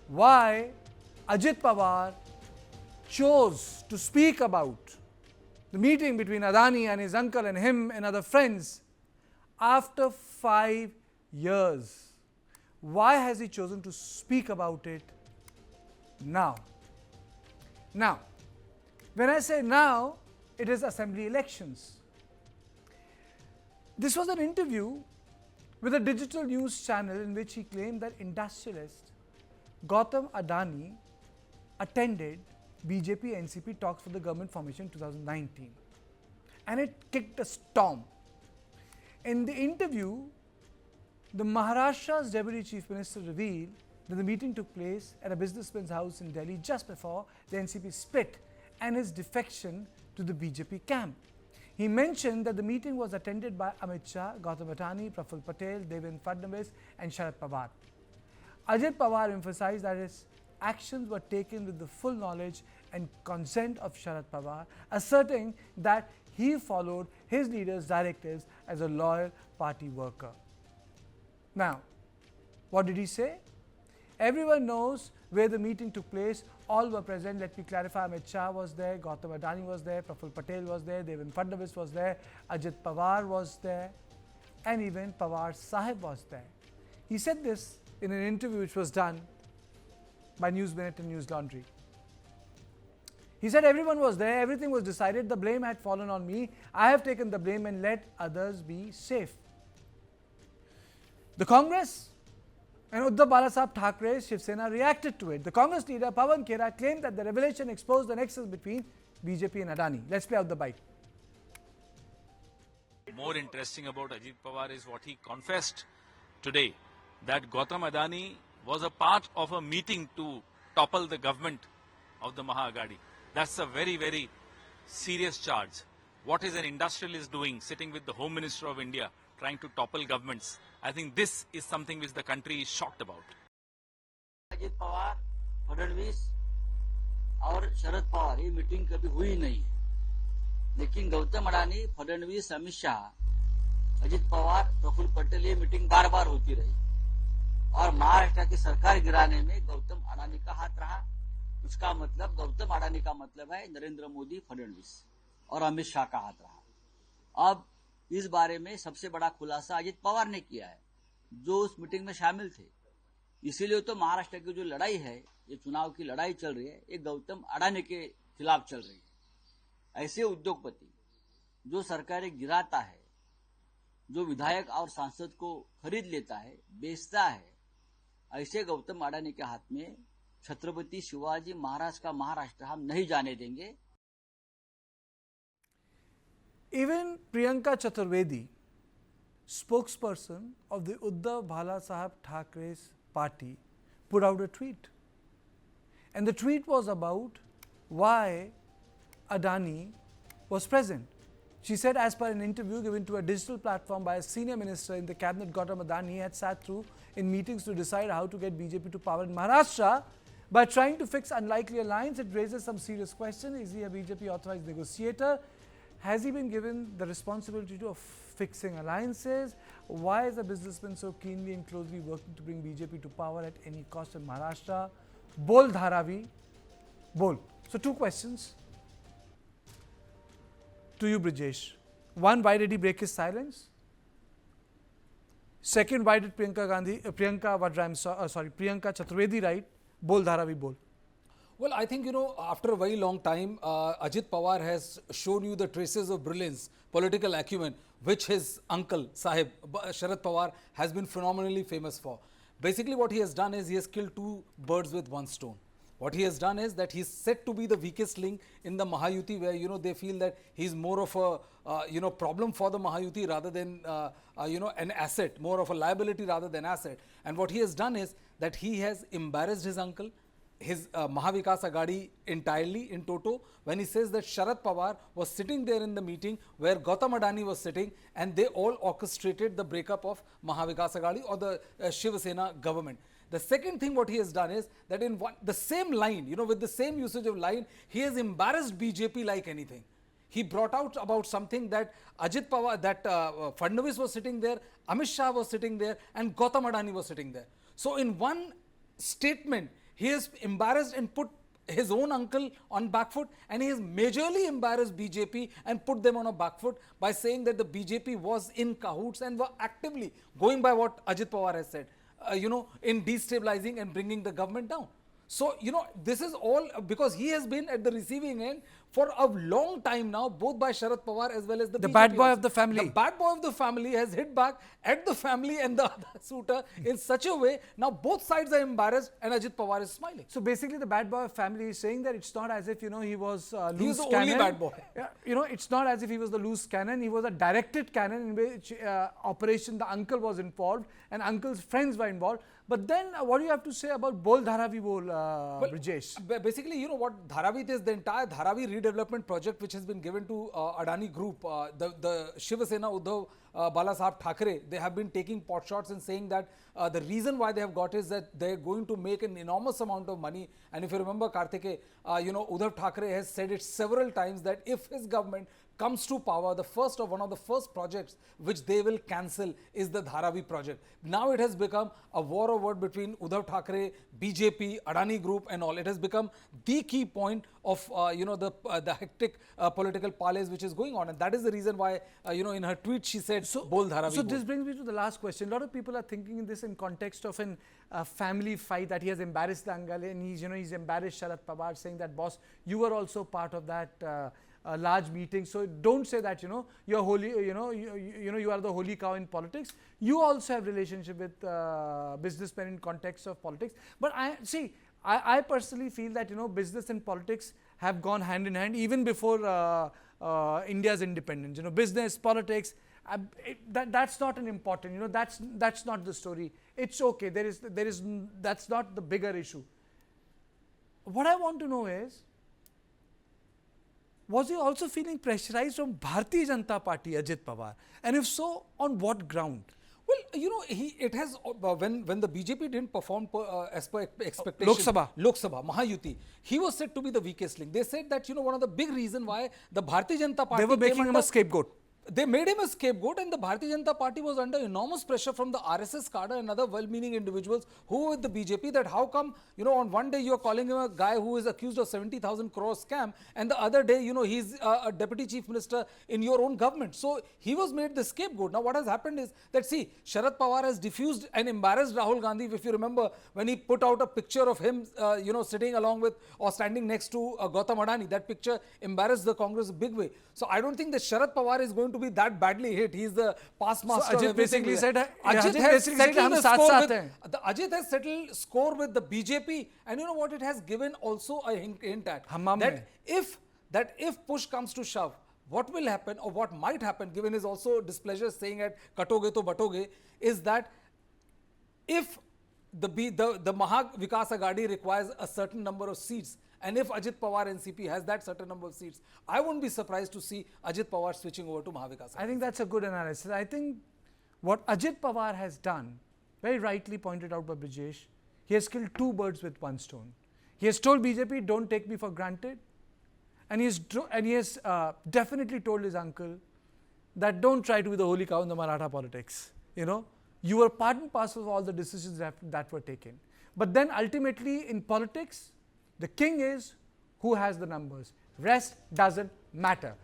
why Ajit Pawar chose to speak about the meeting between Adani and his uncle and him and other friends after 5 years. Why has he chosen to speak about it now? Now, when I say now, it is assembly elections. This was an interview with a digital news channel in which he claimed that industrialist Gautam Adani attended BJP-NCP talks for the government formation in 2019, and it kicked a storm. In the interview, the Maharashtra's Deputy Chief Minister revealed that the meeting took place at a businessman's house in Delhi just before the NCP split and his defection to the BJP camp. He mentioned that the meeting was attended by Amit Shah, Gautam Adani, Praful Patel, Devendra Fadnavis and Sharad Pawar. Ajit Pawar emphasized that his actions were taken with the full knowledge and consent of Sharad Pawar, asserting that he followed his leader's directives as a loyal party worker. Now, what did he say? Everyone knows where the meeting took place. All were present. Let me clarify. Amit Shah was there, Gautam Adani was there, Praful Patel was there, Devendra Fadnavis was there, Ajit Pawar was there, and even Pawar Sahib was there. He said this in an interview which was done by News Minute and Newslaundry. He said everyone was there, everything was decided, the blame had fallen on me. I have taken the blame and let others be safe. The Congress and Uddhav Balasaheb Thackeray's Shiv Sena reacted to it. The Congress leader Pawan Khera claimed that the revelation exposed the nexus between BJP and Adani. Let's play out the bite. More interesting about Ajit Pawar is what he confessed today, that Gautam Adani was a part of a meeting to topple the government of the MODI-ADANI. That's a very, very serious charge. What is an industrialist doing sitting with the Home Minister of India trying to topple governments? I think this is something which the country is shocked about. Ajit Pawar, Fadnavis और शरद पवार ये meeting कभी हुई नहीं है, लेकिन गौतम अडानी, फडणवीस, अमित शाह, अजित पवार, प्रफुल्ल पटेल ये meeting बार बार होती रही और महाराष्ट्र की सरकार गिराने में गौतम अडानी का हाथ रहा। उसका मतलब गौतम अडानी का मतलब है नरेंद्र मोदी, फडणवीस और अमित शाह का हाथ रहा। अब इस बारे में सबसे बड़ा खुलासा अजित पवार ने किया है, जो उस मीटिंग में शामिल थे। इसीलिए तो महाराष्ट्र की जो लड़ाई है, ये चुनाव की लड़ाई चल रही है, ये गौतम अडानी के खिलाफ चल रही है। ऐसे उद्योगपति जो सरकारें गिराता है, जो विधायक और सांसद को खरीद लेता है, बेचता है, ऐसे गौतम अडानी के हाथ में छत्रपति शिवाजी महाराज का महाराष्ट्र हम नहीं जाने देंगे। Even Priyanka Chaturvedi, spokesperson of the Uddhav Balasaheb Thackeray's party, put out a tweet. And the tweet was about why Adani was present. She said, as per an interview given to a digital platform by a senior minister in the cabinet, Gautam Adani had sat through in meetings to decide how to get BJP to power in Maharashtra. By trying to fix unlikely alliance, it raises some serious questions. Is he a BJP authorized negotiator? Has he been given the responsibility of fixing alliances? Why is the businessman so keenly and closely working to bring BJP to power at any cost in Maharashtra? Bol Dharavi, bol. So two questions to you, Brijesh. One, why did he break his silence? Second, why did Priyanka Chaturvedi write, Bol Dharavi, bol? Well, I think, after a very long time, Ajit Pawar has shown you the traces of brilliance, political acumen, which his uncle, Sahib, Sharad Pawar, has been phenomenally famous for. Basically, what he has done is he has killed two birds with one stone. What he has done is that he's said to be the weakest link in the Mahayuti, where, they feel that he's more of a, problem for the Mahayuti rather than, an asset, more of a liability rather than asset. And what he has done is that he has embarrassed his uncle, his Mahavikas Aghadi entirely in toto, when he says that Sharad Pawar was sitting there in the meeting where Gautam Adani was sitting, and they all orchestrated the breakup of Mahavikas Aghadi or the Shiv Sena government. The second thing what he has done is that in the same line, with the same usage of line, he has embarrassed BJP like anything. He brought out about something that Ajit Pawar, that Fadnavis was sitting there, Amit Shah was sitting there, and Gautam Adani was sitting there. So in one statement, He is embarrassed and put his own uncle on back foot, and he has majorly embarrassed BJP and put them on a back foot by saying that the BJP was in cahoots and were actively going by what Ajit Pawar has said, in destabilizing and bringing the government down. So, this is all because he has been at the receiving end for a long time now, both by Sharad Pawar as well as the BJP bad boy also. of the family. The bad boy of the family has hit back at the family and the other suitor in such a way. Now both sides are embarrassed and Ajit Pawar is smiling. So basically, the bad boy of family is saying that it's not as if, he was loose He was the cannon. only bad boy. Yeah, it's not as if he was the loose cannon. He was a directed cannon in which operation the uncle was involved and uncle's friends were involved. But then what do you have to say about Bol Dharavi Bol, Brijesh? Basically, what Dharavi is, the entire Dharavi redevelopment project which has been given to Adani Group, the Shiva Sena Uddhav Bala Sahab Thackeray, they have been taking pot shots and saying that the reason why they have got is that they are going to make an enormous amount of money. And if you remember, Karthike, Uddhav Thackeray has said it several times that if his government comes to power, one of the first projects which they will cancel is the Dharavi project. Now it has become a war of word between Uddhav Thackeray, BJP, Adani Group and all. It has become the key point of the hectic political parlays which is going on, and that is the reason why in her tweet she said Bol Dharavi. So Bol. this brings me to the last question. A lot of people are thinking in this in context of a family fight, that he has embarrassed the uncle and he's embarrassed Sharad Pawar, saying that, boss, you were also part of that large meeting. So don't say that you're holy, you are the holy cow in politics. You also have relationship with businessmen in context of politics. But I personally feel that business and politics have gone hand in hand even before India's independence. Business, politics, that's not an important. That's not the story. It's okay. That's not the bigger issue. What I want to know is, was he also feeling pressurized from Bharatiya Janata Party, Ajit Pawar? And if so, on what ground? Well, it has when the BJP didn't perform as per expectation. Lok Sabha, Mahayuti, he was said to be the weakest link. They said that one of the big reason why the Bharatiya Janata Party, they were making him a scapegoat. They made him a scapegoat, and the Bharatiya Janata Party was under enormous pressure from the RSS cadre and other well-meaning individuals who were with the BJP, that how come, on one day you are calling him a guy who is accused of 70,000 crore scam, and the other day, he's a deputy chief minister in your own government. So he was made the scapegoat. Now what has happened is that, see, Sharad Pawar has diffused and embarrassed Rahul Gandhi. If you remember, when he put out a picture of him, sitting along with or standing next to Gautam Adani, that picture embarrassed the Congress a big way. So I don't think that Sharad Pawar is going to be that badly hit. He's the past master. So Ajit basically said, Ajit has settled score with the BJP, and you know what it has given also a hint at that if push comes to shove, what will happen or what might happen, given his also displeasure saying at katoge to batoge, is that if the Maha Vikas Agadi requires a certain number of seats, and if Ajit Pawar NCP has that certain number of seats, I wouldn't be surprised to see Ajit Pawar switching over to Maha Vikas Agadi. I think that's a good analysis. I think what Ajit Pawar has done, very rightly pointed out by Brijesh, he has killed two birds with one stone. He has told BJP, don't take me for granted. And he has definitely told his uncle that don't try to be the holy cow in the Maratha politics. You were part and parcel of all the decisions that were taken. But then ultimately in politics, the king is who has the numbers. Rest doesn't matter.